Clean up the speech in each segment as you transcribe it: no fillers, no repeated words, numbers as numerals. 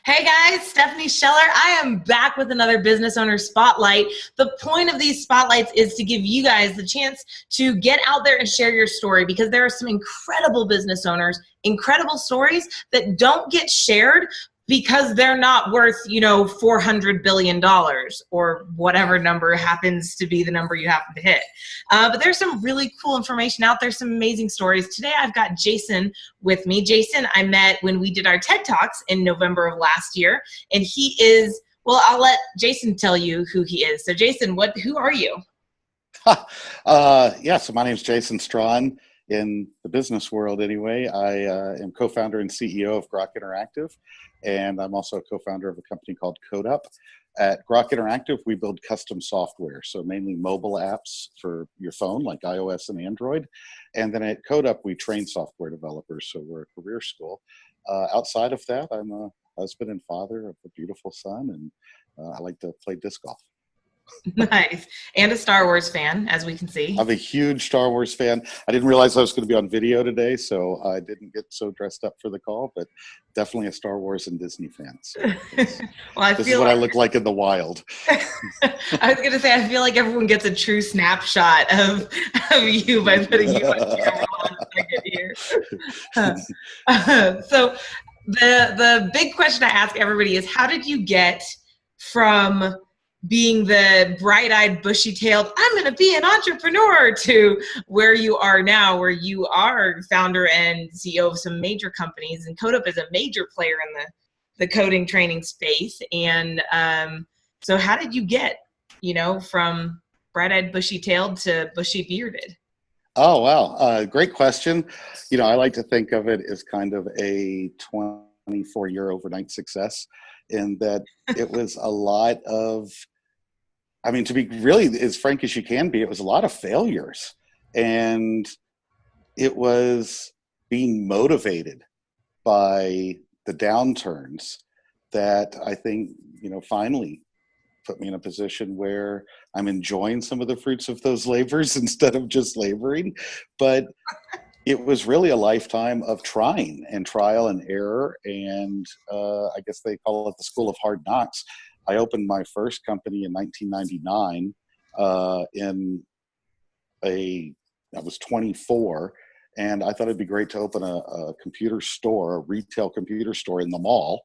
Hey guys, Stephanie Scheller. I am back with another business owner spotlight. The point of these spotlights is to give you guys the chance to get out there and share your story, because there are some incredible business owners, incredible stories that don't get shared because they're not worth, $400 billion or whatever number happens to be the number you happen to hit. But there's some really cool information out there, some amazing stories. Today I've got Jason with me. Jason, I met when we did our TED Talks in November of last year, and he is, well, I'll let Jason tell you who he is. So Jason, who are you? So my name is Jason Straughan. In the business world anyway, I am co-founder and CEO of Grok Interactive, and I'm also a co-founder of a company called Code-Up. At Grok Interactive, we build custom software, so mainly mobile apps for your phone, like iOS and Android. And then at Code-Up, we train software developers, so we're a career school. Outside of that, I'm a husband and father of a beautiful son, and I like to play disc golf. Nice. And a Star Wars fan, as we can see. I'm a huge Star Wars fan. I didn't realize I was going to be on video today, so I didn't get so dressed up for the call, but definitely a Star Wars and Disney fan. So well, this is what I look like in the wild. I was going to say, I feel like everyone gets a true snapshot of you by putting you on camera on a second here. So the big question I ask everybody is, how did you get from being the bright-eyed, bushy-tailed, I'm going to be an entrepreneur, to where you are now, where you are founder and CEO of some major companies, and Code-Up is a major player in the coding training space. And so how did you get, from bright-eyed, bushy-tailed to bushy-bearded? Oh, wow. Great question. I like to think of it as kind of a 24-year overnight success, in that it was a lot of, to be really as frank as you can be, it was a lot of failures. And it was being motivated by the downturns that I think, finally put me in a position where I'm enjoying some of the fruits of those labors instead of just laboring. But it was really a lifetime of trying and trial and error. And I guess they call it the school of hard knocks. I opened my first company in 1999 I was 24, and I thought it'd be great to open a computer store, a retail computer store in the mall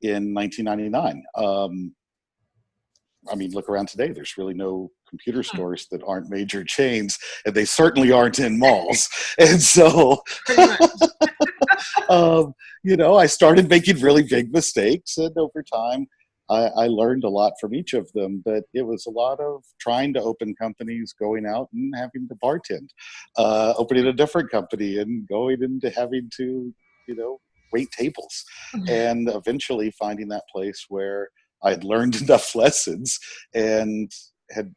in 1999. Look around today, there's really no computer stores that aren't major chains, and they certainly aren't in malls. And so, I started making really big mistakes, and over time, I learned a lot from each of them, but it was a lot of trying to open companies, going out and having to bartend, opening a different company and going into having to, wait tables, and eventually finding that place where I'd learned enough lessons and had,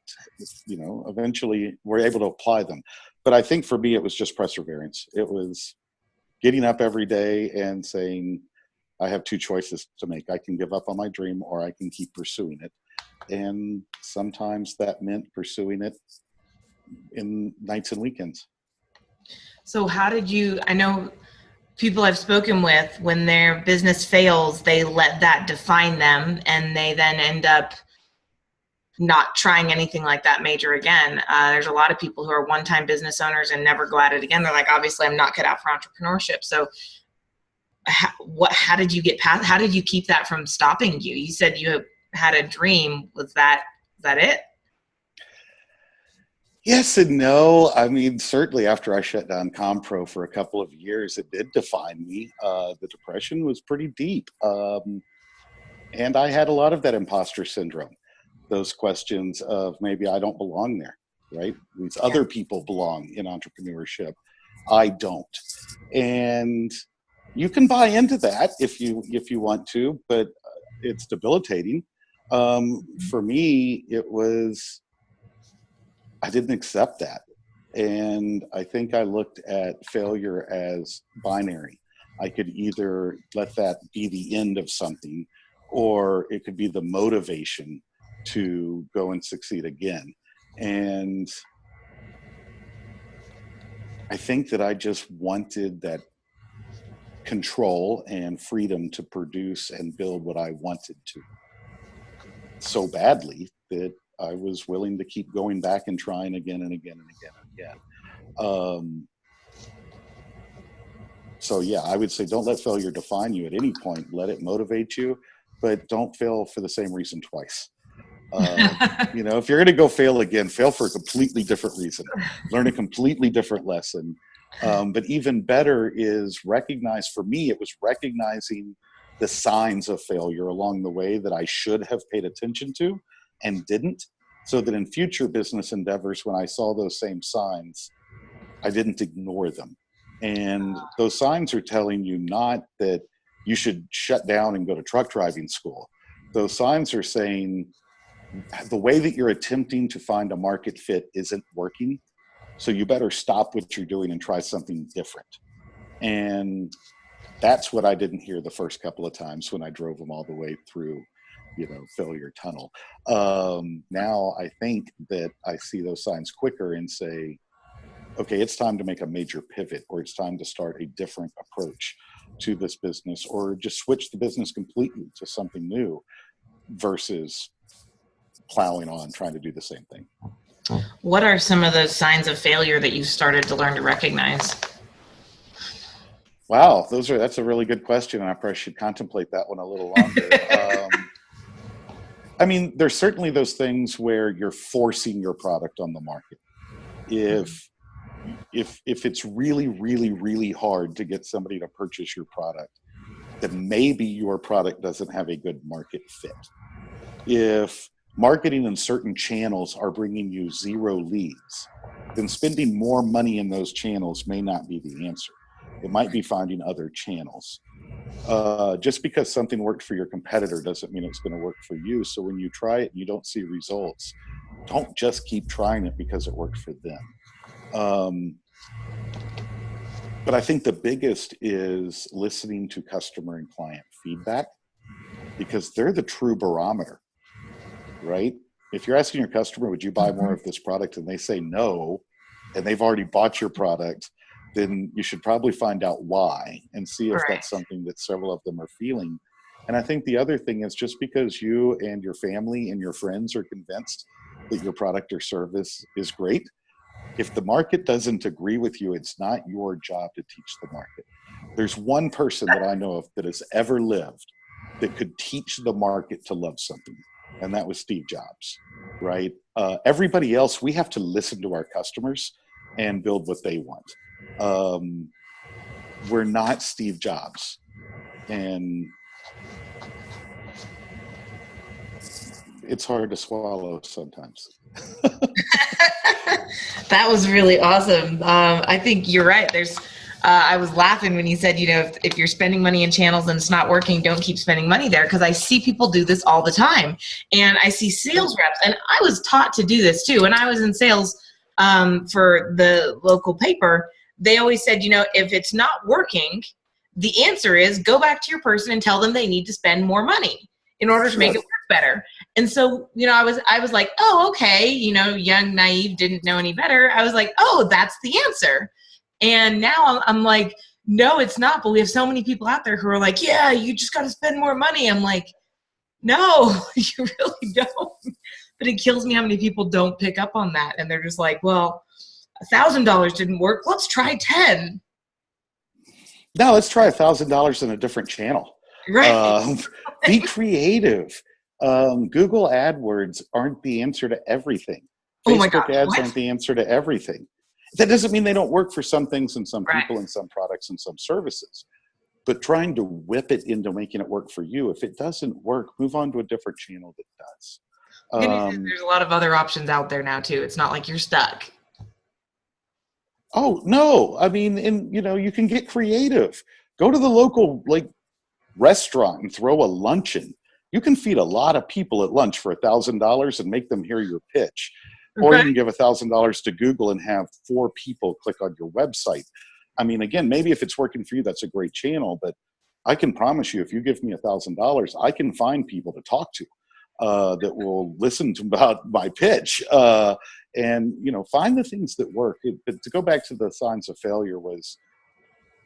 eventually were able to apply them. But I think for me, it was just perseverance. It was getting up every day and saying, I have two choices to make. I can give up on my dream, or I can keep pursuing it. And sometimes that meant pursuing it in nights and weekends. So how did you, I know people I've spoken with, when their business fails, they let that define them, and they then end up not trying anything like that major again. There's a lot of people who are one-time business owners and never go at it again. They're like, obviously I'm not cut out for entrepreneurship. So how did you get past, how did you keep that from stopping you? You said you had a dream. Was that it? Yes and no. Certainly after I shut down Compro for a couple of years, it did define me. The depression was pretty deep. And I had a lot of that imposter syndrome, those questions of maybe I don't belong there, right? These other people belong in entrepreneurship. I don't. And you can buy into that if you want to, but it's debilitating. For me, I didn't accept that. And I think I looked at failure as binary. I could either let that be the end of something, or it could be the motivation to go and succeed again. And I think that I just wanted that control and freedom to produce and build what I wanted to so badly that I was willing to keep going back and trying again and again and again and again. So yeah, I would say don't let failure define you at any point. Let it motivate you, but don't fail for the same reason twice. You know, if you're going to go fail again, fail for a completely different reason. Learn a completely different lesson. But even better is recognize, for me, it was recognizing the signs of failure along the way that I should have paid attention to and didn't, so that in future business endeavors, when I saw those same signs, I didn't ignore them. And those signs are telling you not that you should shut down and go to truck driving school. Those signs are saying the way that you're attempting to find a market fit isn't working. So you better stop what you're doing and try something different. And that's what I didn't hear the first couple of times when I drove them all the way through, you know, failure tunnel. Now I think that I see those signs quicker and say, okay, it's time to make a major pivot, or it's time to start a different approach to this business, or just switch the business completely to something new versus plowing on trying to do the same thing. What are some of those signs of failure that you started to learn to recognize? Wow, that's a really good question, and I probably should contemplate that one a little longer. I mean, there's certainly those things where you're forcing your product on the market. If it's really, really, really hard to get somebody to purchase your product, then maybe your product doesn't have a good market fit. If marketing in certain channels are bringing you 0 leads, then spending more money in those channels may not be the answer. It might be finding other channels. Just because something worked for your competitor doesn't mean it's going to work for you. So when you try it and you don't see results, don't just keep trying it because it worked for them. But I think the biggest is listening to customer and client feedback, because they're the true barometer, right? If you're asking your customer, would you buy more of this product, and they say no, and they've already bought your product, then you should probably find out why and see if that's something that several of them are feeling. And I think the other thing is, just because you and your family and your friends are convinced that your product or service is great, if the market doesn't agree with you, it's not your job to teach the market. There's one person that I know of that has ever lived that could teach the market to love something, and that was Steve Jobs, right? Everybody else, we have to listen to our customers and build what they want. We're not Steve Jobs, and it's hard to swallow sometimes. That was really awesome. I think you're right. I was laughing when you said, you know, if you're spending money in channels and it's not working, don't keep spending money there, because I see people do this all the time. And I see sales reps, and I was taught to do this too. When I was in sales for the local paper, they always said, you know, if it's not working, the answer is go back to your person and tell them they need to spend more money in order to make it work better. And so, you know, I was like, oh, okay, you know, young, naive, didn't know any better. I was like, oh, that's the answer. And now I'm like, no, it's not. But we have so many people out there who are like, yeah, you just got to spend more money. I'm like, no, you really don't. But it kills me how many people don't pick up on that. And they're just like, well, $1,000 didn't work. Let's try 10. No, let's try $1,000 in a different channel. Right. Be creative. Google AdWords aren't the answer to everything. Facebook ads aren't the answer to everything. That doesn't mean they don't work for some things and some people and some products and some services. But trying to whip it into making it work for you, if it doesn't work, move on to a different channel that does. There's a lot of other options out there now too. It's not like you're stuck. Oh, no. I mean, and you know, you can get creative. Go to the local restaurant and throw a luncheon. You can feed a lot of people at lunch for $1,000 and make them hear your pitch. Or you can give $1,000 to Google and have 4 people click on your website. I mean, again, maybe if it's working for you, that's a great channel. But I can promise you, if you give me $1,000, I can find people to talk to that will listen to about my pitch. And, you know, find the things that work. But to go back to the signs of failure was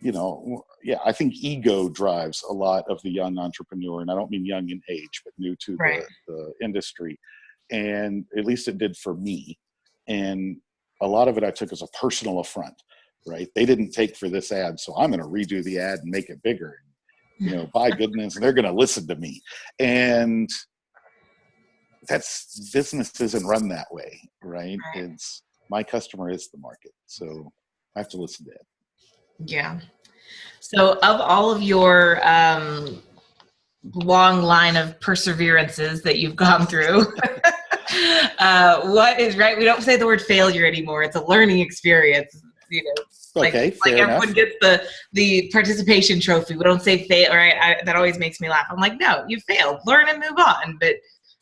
yeah, I think ego drives a lot of the young entrepreneur, and I don't mean young in age, but new to Right. the industry. And at least it did for me. And a lot of it I took as a personal affront, right? They didn't take for this ad, so I'm going to redo the ad and make it bigger. By goodness, they're going to listen to me. And business isn't run that way, right? It's my customer is the market. So I have to listen to it. Yeah. So of all of your long line of perseverances that you've gone through, what is right? We don't say the word failure anymore. It's a learning experience. Okay, like everyone enough. gets the participation trophy. We don't say fail, right? That always makes me laugh. I'm like, no, you failed. Learn and move on. But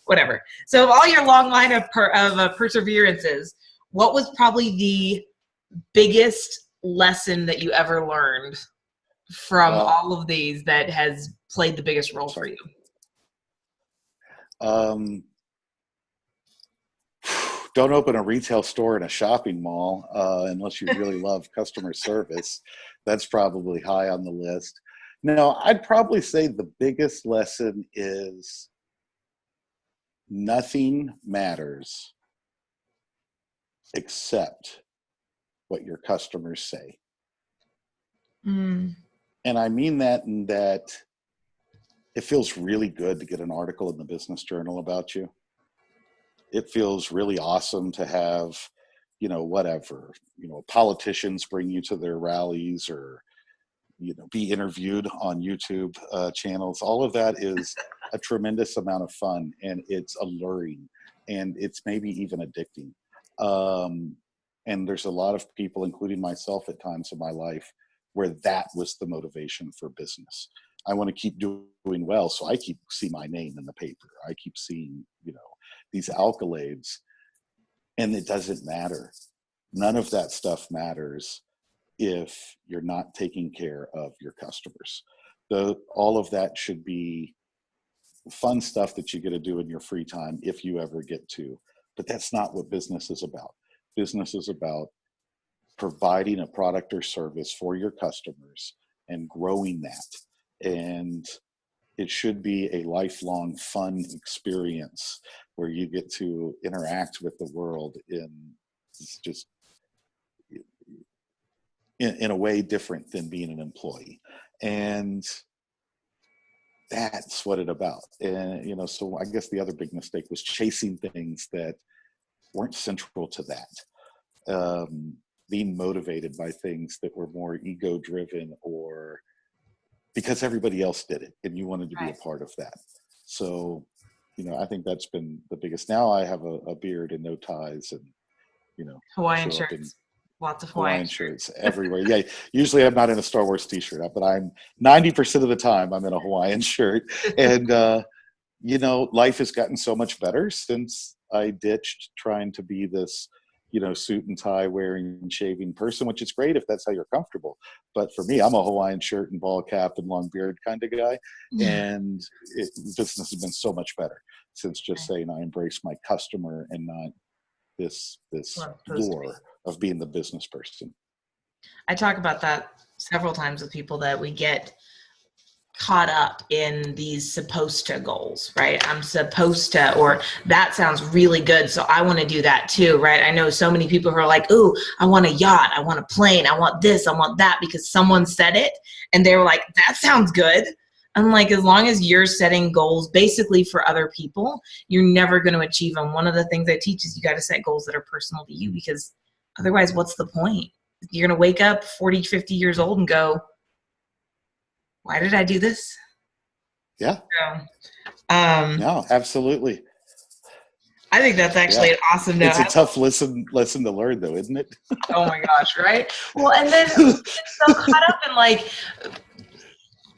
whatever. So of all your long line of perseverances, what was probably the biggest lesson that you ever learned from all of these that has played the biggest role for you? Don't open a retail store in a shopping mall unless you really love customer service. That's probably high on the list. No, I'd probably say the biggest lesson is nothing matters except what your customers say. Mm. And I mean that in that it feels really good to get an article in the Business Journal about you. It feels really awesome to have, whatever, politicians bring you to their rallies or, be interviewed on YouTube channels. All of that is a tremendous amount of fun, and it's alluring, and it's maybe even addicting. And there's a lot of people, including myself at times in my life, where that was the motivation for business. I want to keep doing well, so I keep seeing my name in the paper. I keep seeing, these accolades, and it doesn't matter. None of that stuff matters if you're not taking care of your customers. All of that should be fun stuff that you get to do in your free time if you ever get to. But that's not what business is about. Business is about providing a product or service for your customers and growing that. And it should be a lifelong fun experience where you get to interact with the world in a way different than being an employee. And that's what it's about. And, so I guess the other big mistake was chasing things that weren't central to that. Being motivated by things that were more ego driven or because everybody else did it and you wanted to be a part of that. So, I think that's been the biggest. Now I have a beard and no ties and, Hawaiian shirts. Lots of Hawaiian shirts everywhere. Yeah, usually I'm not in a Star Wars t-shirt, but I'm 90% of the time I'm in a Hawaiian shirt. And, life has gotten so much better since I ditched trying to be this, suit and tie wearing and shaving person, which is great if that's how you're comfortable. But for me, I'm a Hawaiian shirt and ball cap and long beard kind of guy. And business has been so much better since just saying I embrace my customer and not this lure of being the business person. I talk about that several times with people that we get caught up in these supposed to goals, right? I'm supposed to, or that sounds really good, so I want to do that too, right? I know so many people who are like, ooh, I want a yacht, I want a plane, I want this, I want that, because someone said it and they were like, that sounds good. I'm like, as long as you're setting goals basically for other people, you're never going to achieve them. One of the things I teach is you got to set goals that are personal to you, because otherwise, what's the point? You're going to wake up 40, 50 years old and go, why did I do this? Yeah. So, no, absolutely. I think that's actually an awesome note. It's a tough lesson to learn, though, isn't it? Oh my gosh, right? Well, and then it's so caught up in like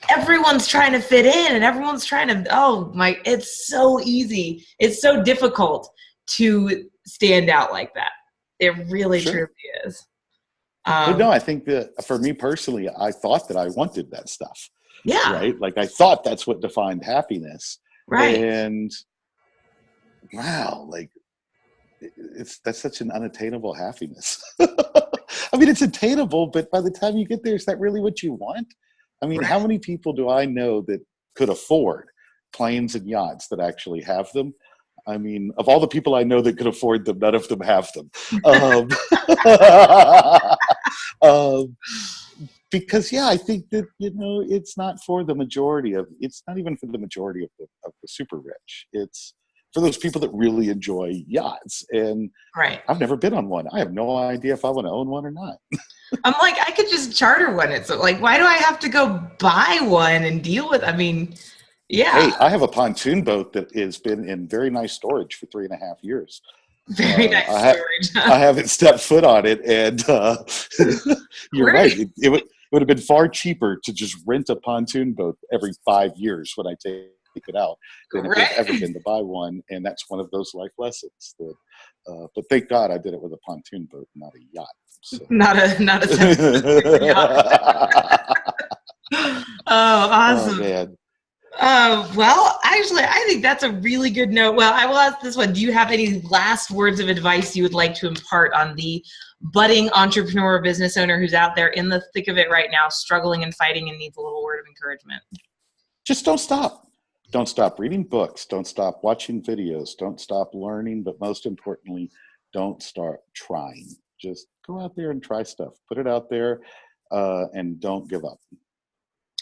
everyone's trying to fit in and everyone's trying to, it's so easy. It's so difficult to stand out like that. It really truly is. But no, I think that for me personally, I thought that I wanted that stuff. Yeah. Right. Like I thought that's what defined happiness. Right. And wow, like that's such an unattainable happiness. I mean, it's attainable, but by the time you get there, is that really what you want? I mean, how many people do I know that could afford planes and yachts that actually have them? I mean, of all the people I know that could afford them, none of them have them. Um, because yeah, I think that, you know, it's not for the majority of, it's not even for the majority of the super rich. It's for those people that really enjoy yachts. And Right. I've never been on one. I have no idea if I want to own one or not. I'm like, I could just charter one. It's like, why do I have to go buy one and deal with, I mean, yeah. Hey, I have a pontoon boat that has been in very nice storage for 3.5 years. Very nice storage. I haven't stepped foot on it, and you're right. It would have been far cheaper to just rent a pontoon boat every 5 years when I take it out than it would have ever been to buy one. And that's one of those life lessons. That, but thank God I did it with a pontoon boat, not a yacht. So. Not a yacht. Oh, awesome. Oh, man. Well, actually, I think that's a really good note. Well, I will ask this one. Do you have any last words of advice you would like to impart on the budding entrepreneur or business owner who's out there in the thick of it right now, struggling and fighting and needs a little word of encouragement? Just don't stop. Don't stop reading books. Don't stop watching videos. Don't stop learning. But most importantly, don't start trying. Just go out there and try stuff. Put it out there and don't give up.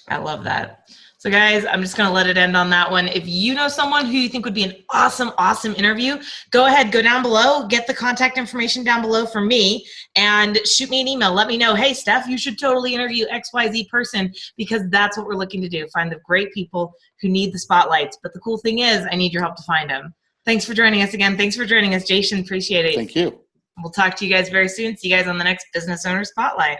I love that. So guys, I'm just going to let it end on that one. If you know someone who you think would be an awesome, awesome interview, go ahead, go down below, get the contact information down below for me, and shoot me an email. Let me know, hey, Steph, you should totally interview XYZ person, because that's what we're looking to do. Find the great people who need the spotlights. But the cool thing is, I need your help to find them. Thanks for joining us again. Thanks for joining us, Jason. Appreciate it. Thank you. We'll talk to you guys very soon. See you guys on the next Business Owner Spotlight.